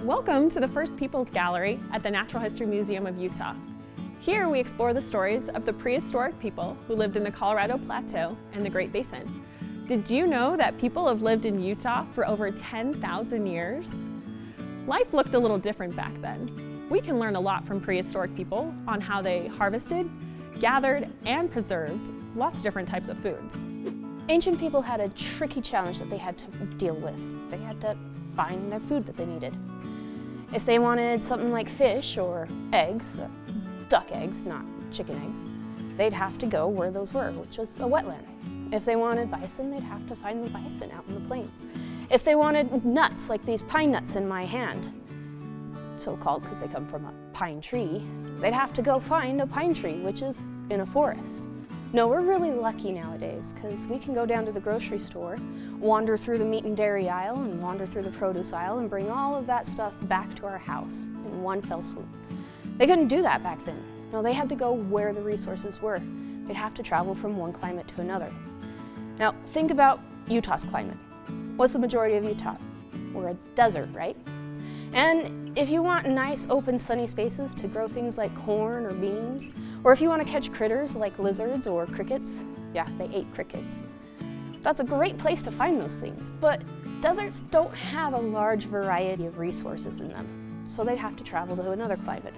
Welcome to the First Peoples Gallery at the Natural History Museum of Utah. Here we explore the stories of the prehistoric people who lived in the Colorado Plateau and the Great Basin. Did you know that people have lived in Utah for over 10,000 years? Life looked a little different back then. We can learn a lot from prehistoric people on how they harvested, gathered, and preserved lots of different types of foods. Ancient people had a tricky challenge that they had to deal with. They had to find their food that they needed. If they wanted something like fish or eggs, duck eggs, not chicken eggs, they'd have to go where those were, which was a wetland. If they wanted bison, they'd have to find the bison out in the plains. If they wanted nuts, like these pine nuts in my hand, so-called because they come from a pine tree, they'd have to go find a pine tree, which is in a forest. No, we're really lucky nowadays because we can go down to the grocery store, wander through the meat and dairy aisle and wander through the produce aisle and bring all of that stuff back to our house in one fell swoop. They couldn't do that back then. No, they had to go where the resources were. They'd have to travel from one climate to another. Now, think about Utah's climate. What's the majority of Utah? We're a desert, right? And if you want nice, open, sunny spaces to grow things like corn or beans, or if you want to catch critters like lizards or crickets, yeah, they ate crickets. That's a great place to find those things, but deserts don't have a large variety of resources in them, so they'd have to travel to another climate.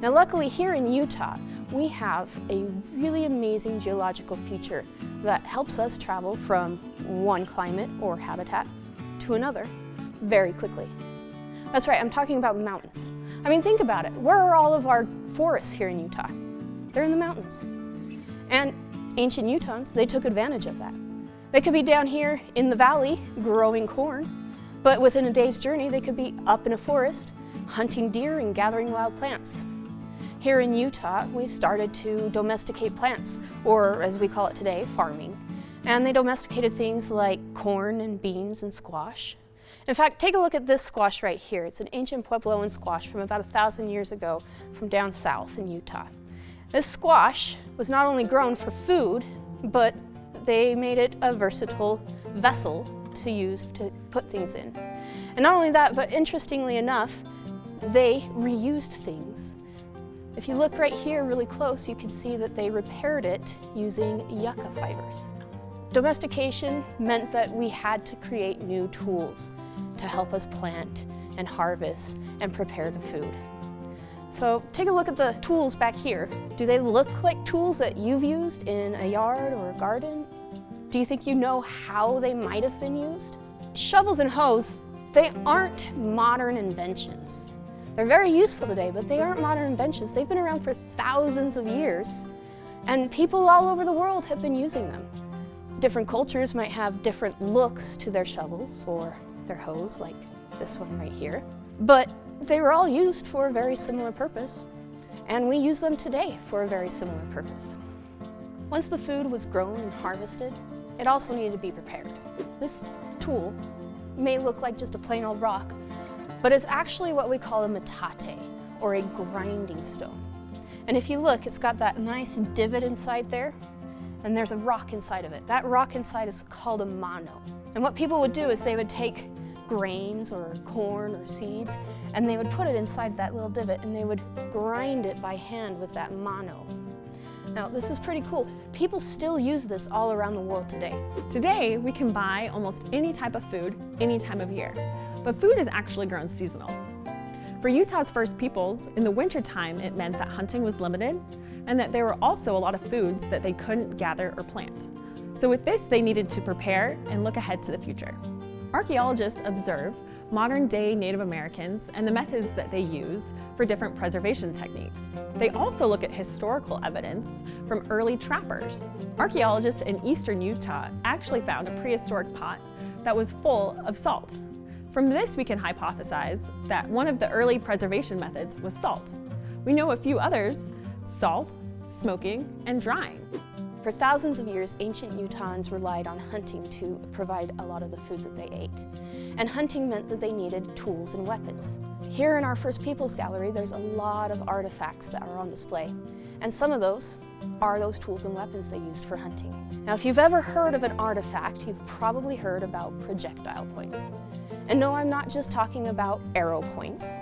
Now, luckily here in Utah, we have a really amazing geological feature that helps us travel from one climate or habitat to another very quickly. That's right, I'm talking about mountains. I mean, think about it. Where are all of our forests here in Utah? They're in the mountains. And ancient Utahns, they took advantage of that. They could be down here in the valley growing corn, but within a day's journey, they could be up in a forest hunting deer and gathering wild plants. Here in Utah, we started to domesticate plants, or as we call it today, farming. And they domesticated things like corn and beans and squash. In fact, take a look at this squash right here. It's an ancient Puebloan squash from about 1,000 years ago from down south in Utah. This squash was not only grown for food, but they made it a versatile vessel to use to put things in. And not only that, but interestingly enough, they reused things. If you look right here really close, you can see that they repaired it using yucca fibers. Domestication meant that we had to create new tools to help us plant and harvest and prepare the food. So take a look at the tools back here. Do they look like tools that you've used in a yard or a garden? Do you think you know how they might have been used? Shovels and hoes, they aren't modern inventions. They're very useful today, but they aren't modern inventions. They've been around for thousands of years, and people all over the world have been using them. Different cultures might have different looks to their shovels or their hoes, like this one right here. But they were all used for a very similar purpose, and we use them today for a very similar purpose. Once the food was grown and harvested, it also needed to be prepared. This tool may look like just a plain old rock, but it's actually what we call a metate, or a grinding stone. And if you look, it's got that nice divot inside there, and there's a rock inside of it. That rock inside is called a mano. And what people would do is they would take grains or corn or seeds, and they would put it inside that little divot, and they would grind it by hand with that mano. Now, this is pretty cool. People still use this all around the world today. Today, we can buy almost any type of food any time of year, but food is actually grown seasonal. For Utah's first peoples, in the wintertime, it meant that hunting was limited and that there were also a lot of foods that they couldn't gather or plant. So with this, they needed to prepare and look ahead to the future. Archaeologists observe modern-day Native Americans and the methods that they use for different preservation techniques. They also look at historical evidence from early trappers. Archaeologists in eastern Utah actually found a prehistoric pot that was full of salt. From this, we can hypothesize that one of the early preservation methods was salt. We know a few others: salt, smoking, and drying. For thousands of years, ancient Utahns relied on hunting to provide a lot of the food that they ate. And hunting meant that they needed tools and weapons. Here in our First Peoples Gallery, there's a lot of artifacts that are on display. And some of those are those tools and weapons they used for hunting. Now, if you've ever heard of an artifact, you've probably heard about projectile points. And no, I'm not just talking about arrow points.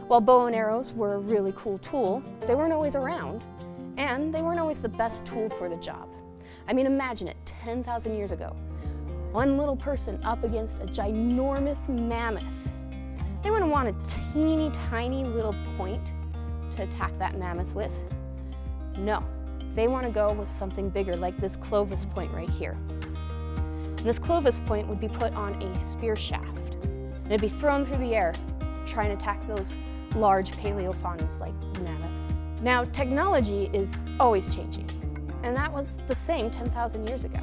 While bow and arrows were a really cool tool, they weren't always around, and they weren't always the best tool for the job. I mean, imagine it, 10,000 years ago. One little person up against a ginormous mammoth. They wouldn't want a teeny tiny little point to attack that mammoth with. No, they want to go with something bigger, like this Clovis point right here. And this Clovis point would be put on a spear shaft. And it'd be thrown through the air, trying to attack those large paleofaunas like mammoths. Now, technology is always changing, and that was the same 10,000 years ago.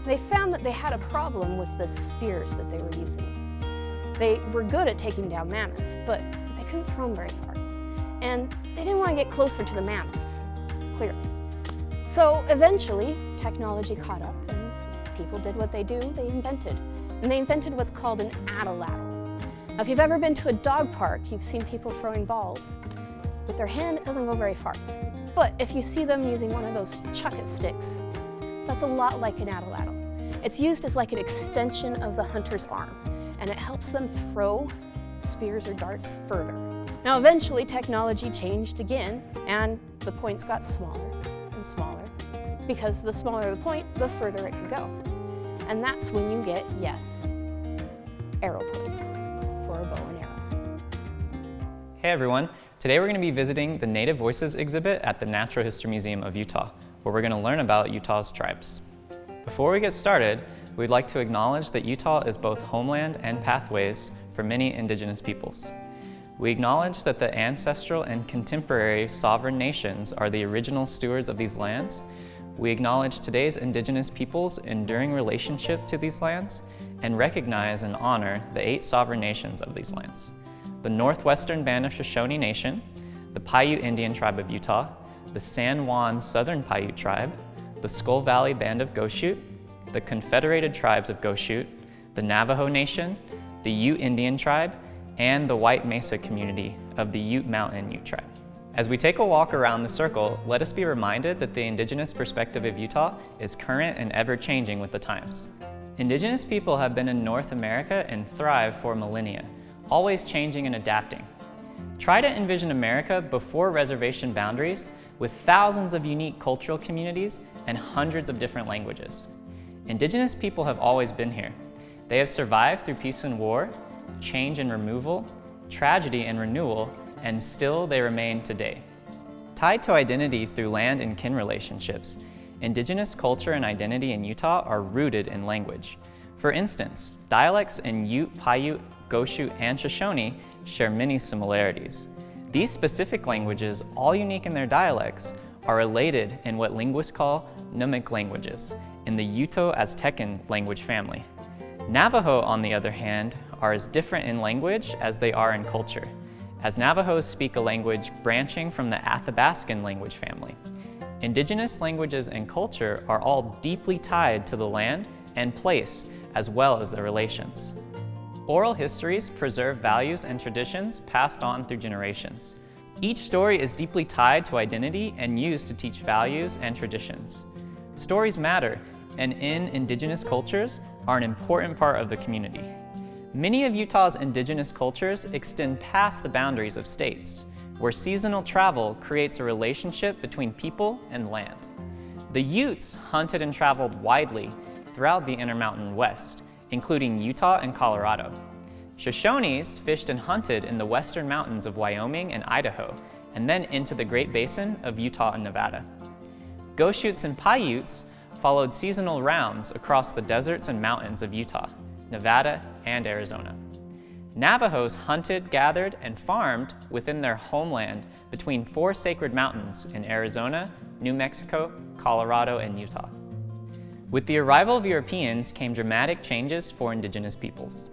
They found that they had a problem with the spears that they were using. They were good at taking down mammoths, but they couldn't throw them very far. And they didn't want to get closer to the mammoth, clearly. So eventually, technology caught up, and people did what they do, they invented. And they invented what's called an Atlatl. Now, if you've ever been to a dog park, you've seen people throwing balls. With their hand, it doesn't go very far. But if you see them using one of those chuck-it sticks, that's a lot like an Atlatl. It's used as like an extension of the hunter's arm, and it helps them throw spears or darts further. Now, eventually, technology changed again, and the points got smaller and smaller, because the smaller the point, the further it could go. And that's when you get, yes, arrow points for a bow and arrow. Hey everyone, today we're going to be visiting the Native Voices exhibit at the Natural History Museum of Utah, where we're going to learn about Utah's tribes. Before we get started, we'd like to acknowledge that Utah is both homeland and pathways for many Indigenous peoples. We acknowledge that the ancestral and contemporary sovereign nations are the original stewards of these lands. We acknowledge today's Indigenous peoples' enduring relationship to these lands and recognize and honor the 8 sovereign nations of these lands: the Northwestern Band of Shoshone Nation, the Paiute Indian Tribe of Utah, the San Juan Southern Paiute Tribe, the Skull Valley Band of Goshute, the Confederated Tribes of Goshute, the Navajo Nation, the Ute Indian Tribe, and the White Mesa community of the Ute Mountain Ute Tribe. As we take a walk around the circle, let us be reminded that the Indigenous perspective of Utah is current and ever-changing with the times. Indigenous people have been in North America and thrived for millennia, always changing and adapting. Try to envision America before reservation boundaries, with thousands of unique cultural communities and hundreds of different languages. Indigenous people have always been here. They have survived through peace and war, change and removal, tragedy and renewal, and still they remain today. Tied to identity through land and kin relationships, Indigenous culture and identity in Utah are rooted in language. For instance, dialects in Ute, Paiute, Goshute, and Shoshone share many similarities. These specific languages, all unique in their dialects, are related in what linguists call Numic languages in the Uto-Aztecan language family. Navajo, on the other hand, are as different in language as they are in culture, as Navajos speak a language branching from the Athabascan language family. Indigenous languages and culture are all deeply tied to the land and place, as well as their relations. Oral histories preserve values and traditions passed on through generations. Each story is deeply tied to identity and used to teach values and traditions. Stories matter, and in Indigenous cultures are an important part of the community. Many of Utah's Indigenous cultures extend past the boundaries of states, where seasonal travel creates a relationship between people and land. The Utes hunted and traveled widely throughout the Intermountain West, including Utah and Colorado. Shoshones fished and hunted in the western mountains of Wyoming and Idaho, and then into the Great Basin of Utah and Nevada. Goshutes and Paiutes followed seasonal rounds across the deserts and mountains of Utah, Nevada, and Arizona. Navajos hunted, gathered, and farmed within their homeland between 4 sacred mountains in Arizona, New Mexico, Colorado, and Utah. With the arrival of Europeans came dramatic changes for Indigenous peoples.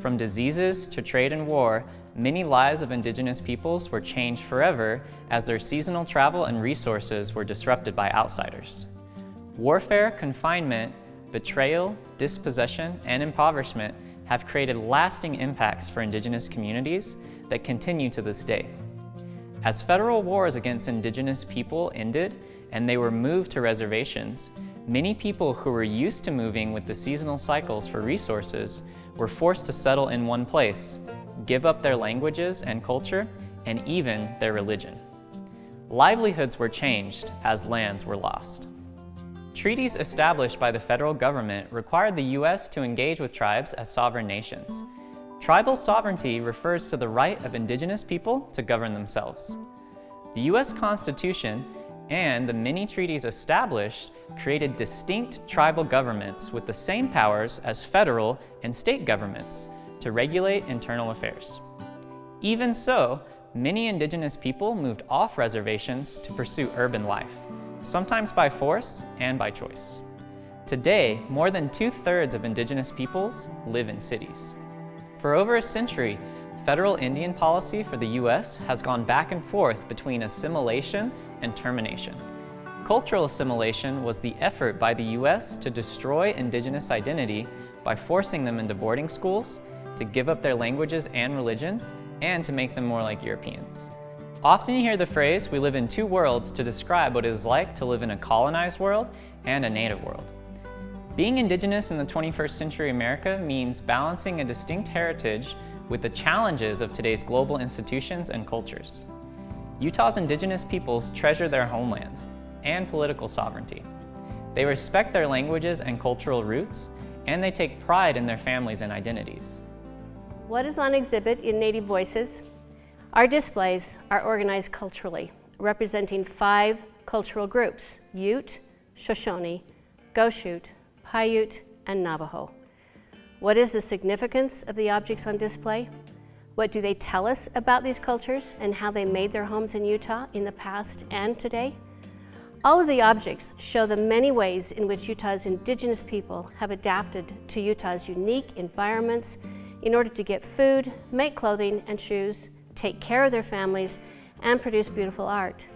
From diseases to trade and war, many lives of Indigenous peoples were changed forever as their seasonal travel and resources were disrupted by outsiders. Warfare, confinement, betrayal, dispossession, and impoverishment have created lasting impacts for Indigenous communities that continue to this day. As federal wars against Indigenous people ended and they were moved to reservations, Many people who were used to moving with the seasonal cycles for resources were forced to settle in one place, give up their languages and culture, and even their religion. Livelihoods were changed as lands were lost. Treaties established by the federal government required the U.S. to engage with tribes as sovereign nations. Tribal sovereignty refers to the right of indigenous people to govern themselves. The U.S. Constitution and the many treaties established created distinct tribal governments with the same powers as federal and state governments to regulate internal affairs. Even so, many indigenous people moved off reservations to pursue urban life, sometimes by force and by choice. Today, more than 2/3 of indigenous peoples live in cities. For over a century, federal Indian policy for the U.S. has gone back and forth between assimilation and termination. Cultural assimilation was the effort by the U.S. to destroy indigenous identity by forcing them into boarding schools, to give up their languages and religion, and to make them more like Europeans. Often you hear the phrase, "we live in two worlds," to describe what it is like to live in a colonized world and a native world. Being indigenous in the 21st century America means balancing a distinct heritage with the challenges of today's global institutions and cultures. Utah's indigenous peoples treasure their homelands and political sovereignty. They respect their languages and cultural roots, and they take pride in their families and identities. What is on exhibit in Native Voices? Our displays are organized culturally, representing 5 cultural groups: Ute, Shoshone, Goshute, Paiute, and Navajo. What is the significance of the objects on display? What do they tell us about these cultures and how they made their homes in Utah in the past and today? All of the objects show the many ways in which Utah's indigenous people have adapted to Utah's unique environments in order to get food, make clothing and shoes, take care of their families, and produce beautiful art.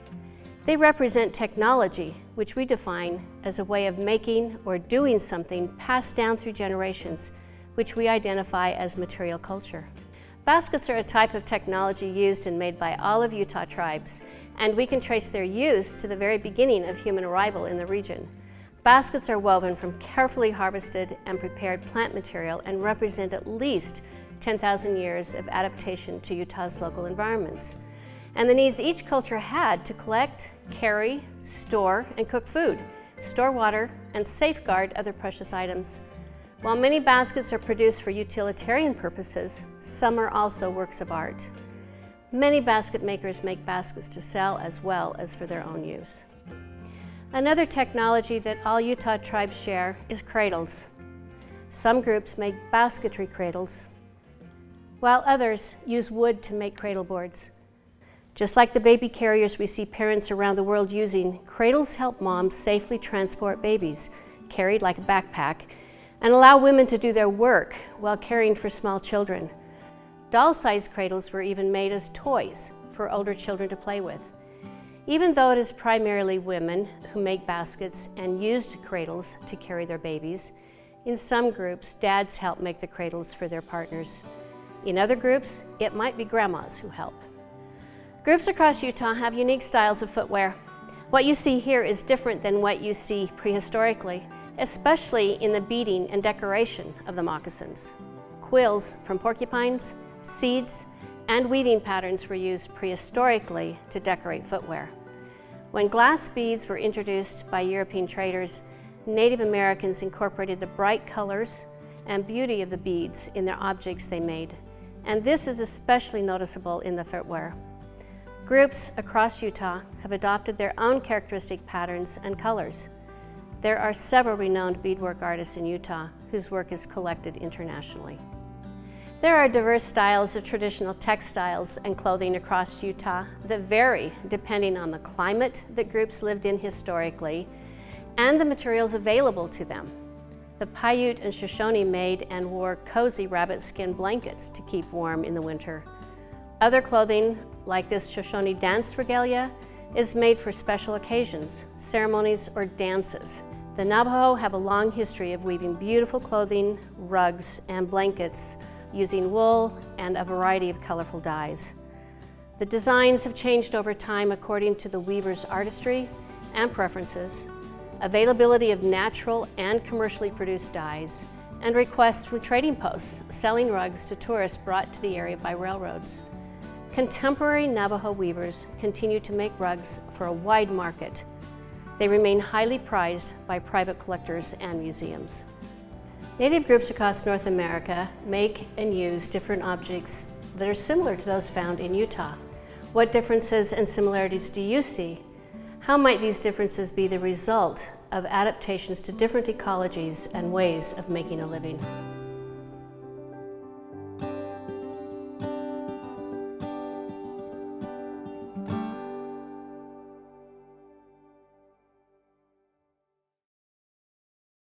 They represent technology, which we define as a way of making or doing something passed down through generations, which we identify as material culture. Baskets are a type of technology used and made by all of Utah tribes, and we can trace their use to the very beginning of human arrival in the region. Baskets are woven from carefully harvested and prepared plant material and represent at least 10,000 years of adaptation to Utah's local environments, and the needs each culture had to collect, carry, store, and cook food, store water, and safeguard other precious items. While many baskets are produced for utilitarian purposes, some are also works of art. Many basket makers make baskets to sell as well as for their own use. Another technology that all Utah tribes share is cradles. Some groups make basketry cradles, while others use wood to make cradle boards. Just like the baby carriers we see parents around the world using, cradles help moms safely transport babies, carried like a backpack, and allow women to do their work while caring for small children. Doll-sized cradles were even made as toys for older children to play with. Even though it is primarily women who make baskets and used cradles to carry their babies, in some groups, dads help make the cradles for their partners. In other groups, it might be grandmas who help. Groups across Utah have unique styles of footwear. What you see here is different than what you see prehistorically, especially in the beading and decoration of the moccasins. Quills from porcupines, seeds, and weaving patterns were used prehistorically to decorate footwear. When glass beads were introduced by European traders, Native Americans incorporated the bright colors and beauty of the beads in their objects they made, and this is especially noticeable in the footwear. Groups across Utah have adopted their own characteristic patterns and colors. There are several renowned beadwork artists in Utah whose work is collected internationally. There are diverse styles of traditional textiles and clothing across Utah that vary depending on the climate that groups lived in historically and the materials available to them. The Paiute and Shoshone made and wore cozy rabbit skin blankets to keep warm in the winter. Other clothing, like this Shoshone dance regalia, is made for special occasions, ceremonies, or dances. The Navajo have a long history of weaving beautiful clothing, rugs, and blankets using wool and a variety of colorful dyes. The designs have changed over time according to the weaver's artistry and preferences, availability of natural and commercially produced dyes, and requests from trading posts selling rugs to tourists brought to the area by railroads. Contemporary Navajo weavers continue to make rugs for a wide market. They remain highly prized by private collectors and museums. Native groups across North America make and use different objects that are similar to those found in Utah. What differences and similarities do you see? How might these differences be the result of adaptations to different ecologies and ways of making a living?